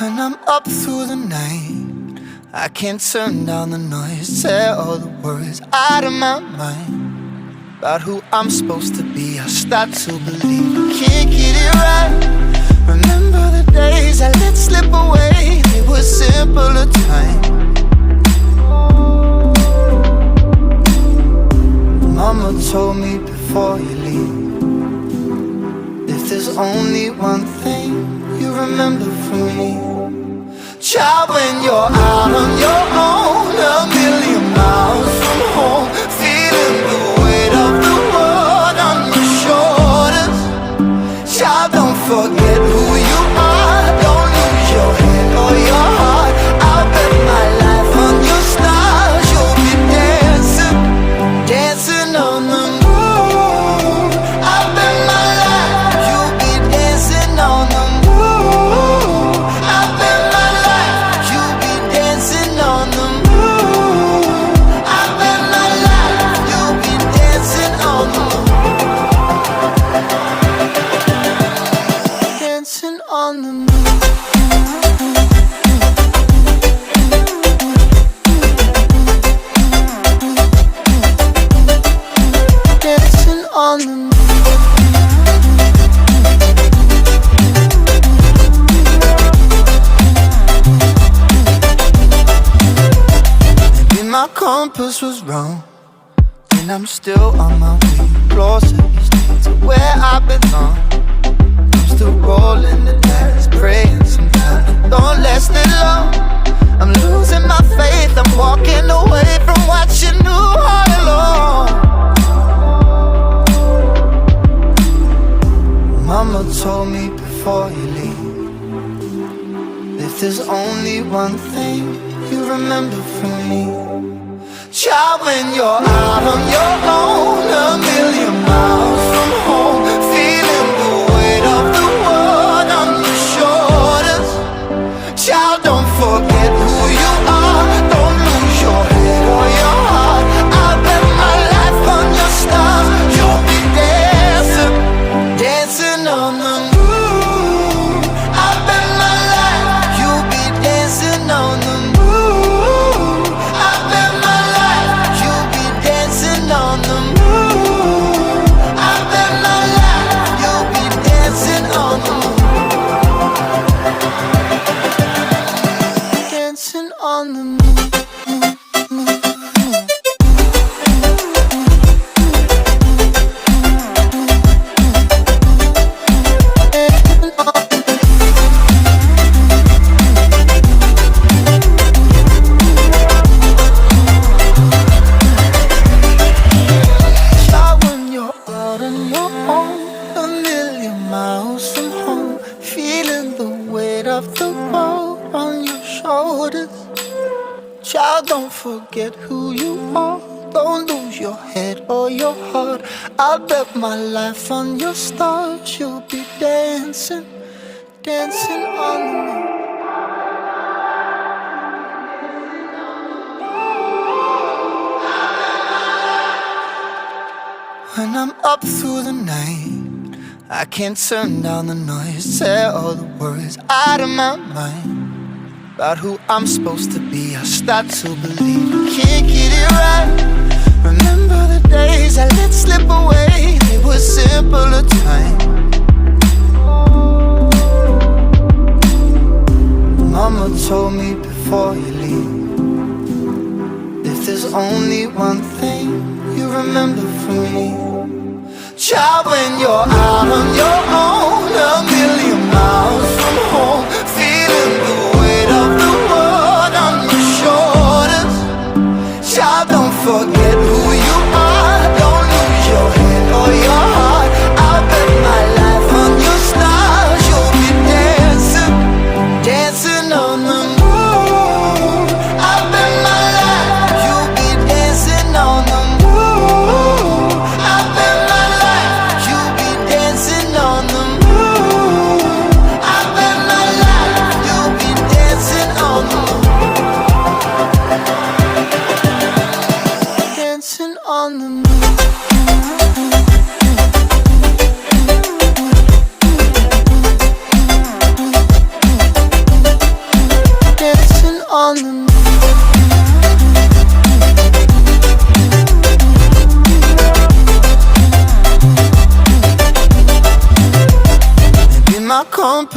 When I'm up through the night, I can't turn down the noise, tear all the words out of my mind about who I'm supposed to be. I start to believe I can't get it right. Remember the days I let slip away, they were simpler times. Mama told me before you leave, if there's only one thing you remember from me, child, when you're out on your own, a million miles from home, feeling the weight of the world on your shoulders. Child, don't forget who you are, don't lose your head or your heart. I'll bet my life on your stars, you'll be dancing, dancing on the moon. I'll bet my life you'll be dancing on the moon. I'll bet my life you'll be dancing on the moon. I'll bet my life you'll be dancing on the moon. Dancing on the moon. Dancing on the moon. Maybe my compass was wrong, and I'm still on my way closer each day to where I belong. I'm still rolling the dice, praying sometimes don't last it long. I'm losing my faith, I'm walking away from what you knew all along. Mama told me before you leave, if there's only one thing you remember from me, child, when you're out on your own, a million miles from home, feeling the weight of the world on your shoulders. Child, don't forget who you are, don't lose your head or your heart. I'll bet my life on your stars, you'll be dancing, dancing on the moon. I'll bet my life you'll be dancing on the moon. I'll bet my life you'll be dancing on the moon. I'll bet my life you'll be dancing on the moon. Dancing on the moon. Child, when you're out on your own, a million miles from home, feeling the weight of the world on your shoulders. Child, don't forget who you are, don't lose your head or your heart. I'll bet my life on your stars, you'll be dancing, dancing on the moon. When I'm up through the night, I can't turn down the noise, tear all the words out of my mind about who I'm supposed to be. I start to believe I can't get it right. Remember the days I let slip away, they were simpler times. Mama told me before you leave, if there's only one thing you remember from me, child, when you're out on your own, a million miles from home, feeling the weight of the world on your shoulders. Child, don't forget who you are, don't lose your head or your heart. I'll bet my life on your stars, you'll be dancing, dancing on the moon. I'll bet my life you'll be dancing on the moon. I'll bet my life you'll be dancing on the moon. I'll bet my life you'll be dancing on the moon. Dancing on the moon.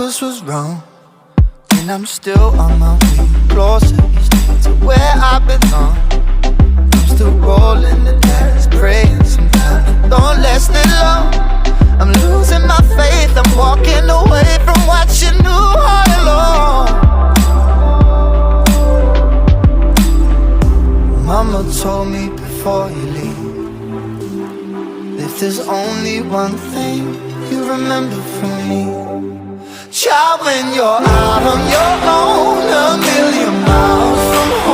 compass was wrong, and I'm still on my way closer each day to where I belong. I'm still rolling the dice, praying sometimes it don't last it long. I'm losing my faith, I'm walking away from what you knew all along. Mama told me before you leave, if there's only one thing you remember from me, child, when you're out on your own, a million miles from home,